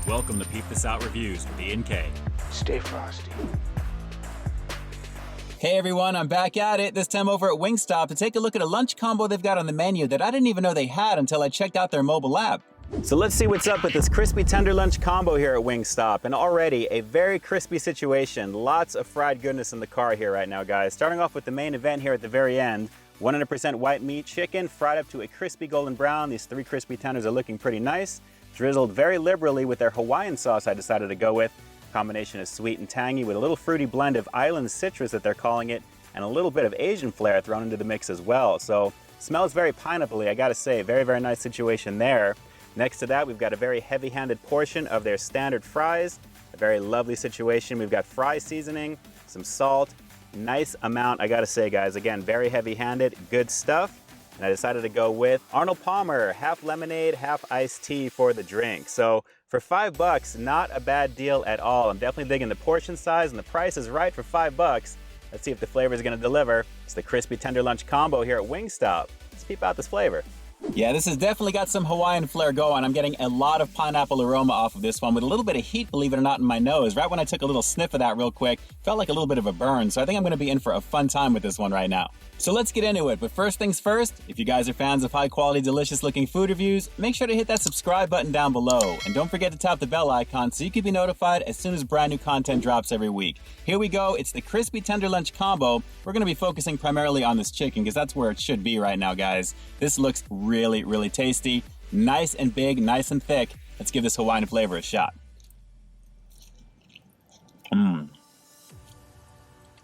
Welcome to Peep This Out Reviews with Ian K. Stay frosty. Hey everyone, I'm back at it, this time over at Wingstop to take a look at a lunch combo they've got on the menu that I didn't even know they had until I checked out their mobile app. So let's see what's up with this crispy tender lunch combo here at Wingstop. And already a very crispy situation. Lots of fried goodness in the car here right now, guys. Starting off with the main event here at the very end. 100% white meat chicken, fried up to a crispy golden brown. These 3 crispy tenders are looking pretty nice. Drizzled very liberally with their Hawaiian sauce I decided to go with. Combination of sweet and tangy with a little fruity blend of island citrus that they're calling it, and a little bit of Asian flair thrown into the mix as well. So smells very pineapple-y, I gotta say. Very, very nice situation there. Next to that, we've got a very heavy-handed portion of their standard fries. A very lovely situation. We've got fry seasoning, some salt, nice amount, I gotta say, guys. Again, very heavy-handed, good stuff. And I decided to go with Arnold Palmer, half lemonade, half iced tea for the drink. So for $5, not a bad deal at all. I'm definitely digging the portion size, and the price is right for $5. Let's see if the flavor is gonna deliver. It's the crispy tender lunch combo here at Wingstop. Let's peep out this flavor. Yeah, this has definitely got some Hawaiian flair going. I'm getting a lot of pineapple aroma off of this one with a little bit of heat, believe it or not, in my nose. Right when I took a little sniff of that real quick, felt like a little bit of a burn. So I think I'm gonna be in for a fun time with this one right now. So let's get into it. But first things first, if you guys are fans of high quality, delicious looking food reviews, make sure to hit that subscribe button down below. And don't forget to tap the bell icon so you can be notified as soon as brand new content drops every week. Here we go. It's the crispy tender lunch combo. We're gonna be focusing primarily on this chicken because that's where it should be right now, guys. This looks really, really tasty. Nice and big, nice and thick. Let's give this Hawaiian flavor a shot.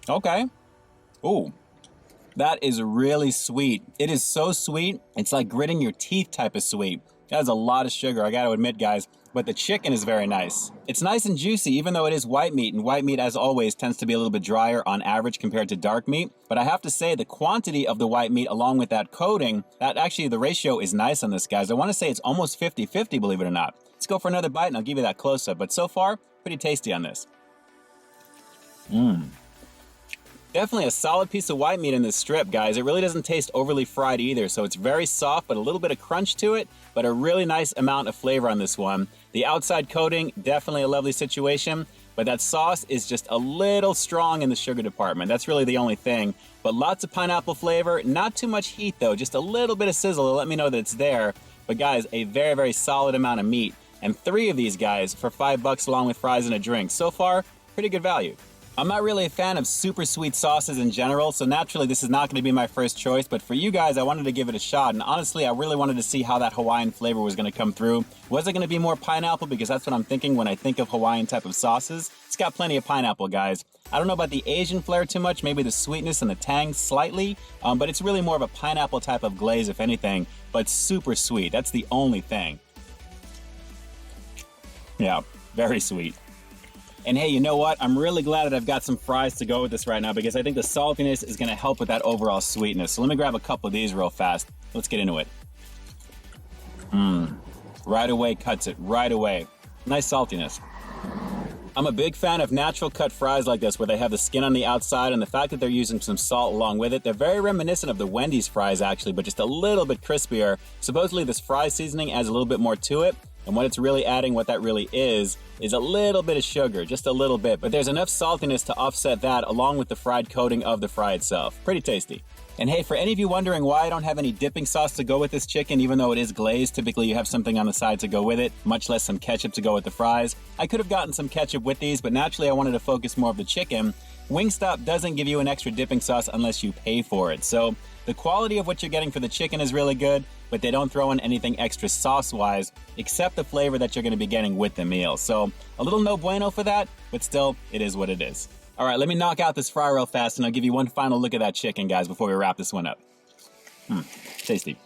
Okay. Ooh. That is really sweet. It is so sweet, it's like gritting your teeth type of sweet. That is a lot of sugar, I gotta admit, guys, but the chicken is very nice. It's nice and juicy, even though it is white meat, and white meat, as always, tends to be a little bit drier on average compared to dark meat. But I have to say, the quantity of the white meat along with that coating, that actually, the ratio is nice on this, guys. I wanna say it's almost 50-50, believe it or not. Let's go for another bite and I'll give you that close-up, but so far, pretty tasty on this. Definitely a solid piece of white meat in this strip, guys. It really doesn't taste overly fried either, so it's very soft, but a little bit of crunch to it, but a really nice amount of flavor on this one. The outside coating, definitely a lovely situation, but that sauce is just a little strong in the sugar department. That's really the only thing, but lots of pineapple flavor, not too much heat though, just a little bit of sizzle to let me know that it's there. But guys, a very, very solid amount of meat, and 3 of these guys for $5 along with fries and a drink. So far, pretty good value. I'm not really a fan of super sweet sauces in general, so naturally this is not going to be my first choice, but for you guys, I wanted to give it a shot, and honestly, I really wanted to see how that Hawaiian flavor was going to come through. Was it going to be more pineapple? Because that's what I'm thinking when I think of Hawaiian type of sauces. It's got plenty of pineapple, guys. I don't know about the Asian flair too much, maybe the sweetness and the tang slightly, but it's really more of a pineapple type of glaze, if anything, but super sweet. That's the only thing. Yeah, very sweet. And hey, you know what? I'm really glad that I've got some fries to go with this right now because I think the saltiness is gonna help with that overall sweetness. So let me grab a couple of these real fast. Let's get into it. Right away cuts it, right away. Nice saltiness. I'm a big fan of natural cut fries like this where they have the skin on the outside, and the fact that they're using some salt along with it. They're very reminiscent of the Wendy's fries actually, but just a little bit crispier. Supposedly this fry seasoning adds a little bit more to it. And what it's really adding, what that really is a little bit of sugar, just a little bit. But there's enough saltiness to offset that along with the fried coating of the fry itself. Pretty tasty. And hey, for any of you wondering why I don't have any dipping sauce to go with this chicken, even though it is glazed, typically you have something on the side to go with it, much less some ketchup to go with the fries. I could have gotten some ketchup with these, but naturally I wanted to focus more of the chicken. Wingstop doesn't give you an extra dipping sauce unless you pay for it. So the quality of what you're getting for the chicken is really good, but they don't throw in anything extra sauce-wise, except the flavor that you're gonna be getting with the meal. So a little no bueno for that, but still, it is what it is. All right, let me knock out this fry real fast and I'll give you one final look at that chicken, guys, before we wrap this one up. Tasty.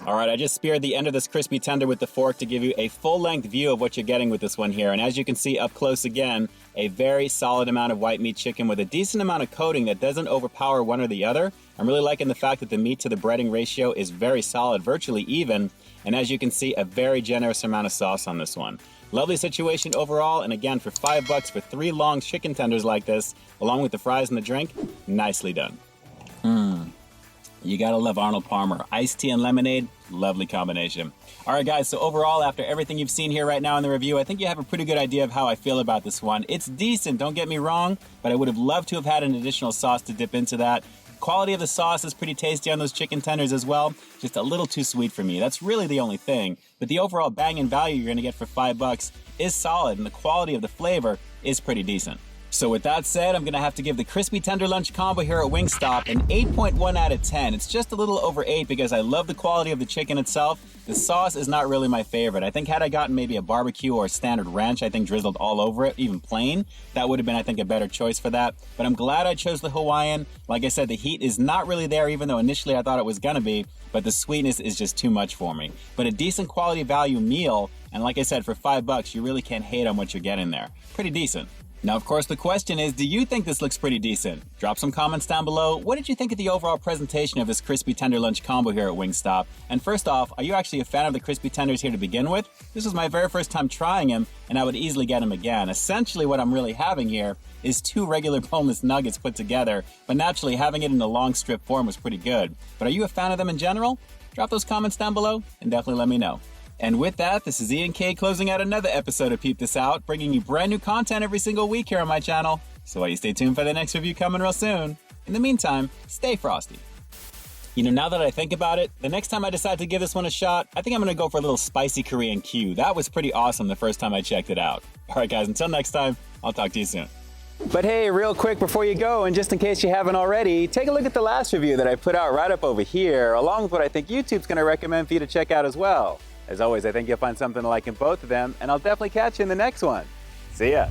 All right, I just speared the end of this crispy tender with the fork to give you a full-length view of what you're getting with this one here. And as you can see up close again, a very solid amount of white meat chicken with a decent amount of coating that doesn't overpower one or the other. I'm really liking the fact that the meat to the breading ratio is very solid, virtually even. And as you can see, a very generous amount of sauce on this one. Lovely situation overall, and again, for $5 for 3 long chicken tenders like this, along with the fries and the drink, nicely done. You gotta love Arnold Palmer. Iced tea and lemonade, lovely combination. All right, guys, so overall, after everything you've seen here right now in the review, I think you have a pretty good idea of how I feel about this one. It's decent, don't get me wrong, but I would have loved to have had an additional sauce to dip into that. Quality of the sauce is pretty tasty on those chicken tenders as well, just a little too sweet for me. That's really the only thing. But the overall bang and value you're gonna get for $5 is solid, and the quality of the flavor is pretty decent. So with that said, I'm gonna have to give the Crispy Tender Lunch Combo here at Wingstop an 8.1 out of 10. It's just a little over 8 because I love the quality of the chicken itself. The sauce is not really my favorite. I think had I gotten maybe a barbecue or a standard ranch, I think drizzled all over it, even plain, that would have been, I think, a better choice for that. But I'm glad I chose the Hawaiian. Like I said, the heat is not really there, even though initially I thought it was gonna be, but the sweetness is just too much for me. But a decent quality value meal, and like I said, for $5, you really can't hate on what you're getting there. Pretty decent. Now, of course, the question is, do you think this looks pretty decent? Drop some comments down below. What did you think of the overall presentation of this Crispy Tender Lunch Combo here at Wingstop? And first off, are you actually a fan of the Crispy Tenders here to begin with? This was my very first time trying them, and I would easily get them again. Essentially, what I'm really having here is 2 regular boneless nuggets put together, but naturally, having it in a long strip form was pretty good. But are you a fan of them in general? Drop those comments down below, and definitely let me know. And with that, this is Ian K closing out another episode of Peep This Out, bringing you brand new content every single week here on my channel. So why don't you stay tuned for the next review coming real soon. In the meantime, stay frosty. You know, now that I think about it, the next time I decide to give this one a shot, I think I'm gonna go for a little spicy Korean Q. That was pretty awesome the first time I checked it out. All right, guys, until next time, I'll talk to you soon. But hey, real quick before you go, and just in case you haven't already, take a look at the last review that I put out right up over here, along with what I think YouTube's gonna recommend for you to check out as well. As always, I think you'll find something to like in both of them, and I'll definitely catch you in the next one. See ya.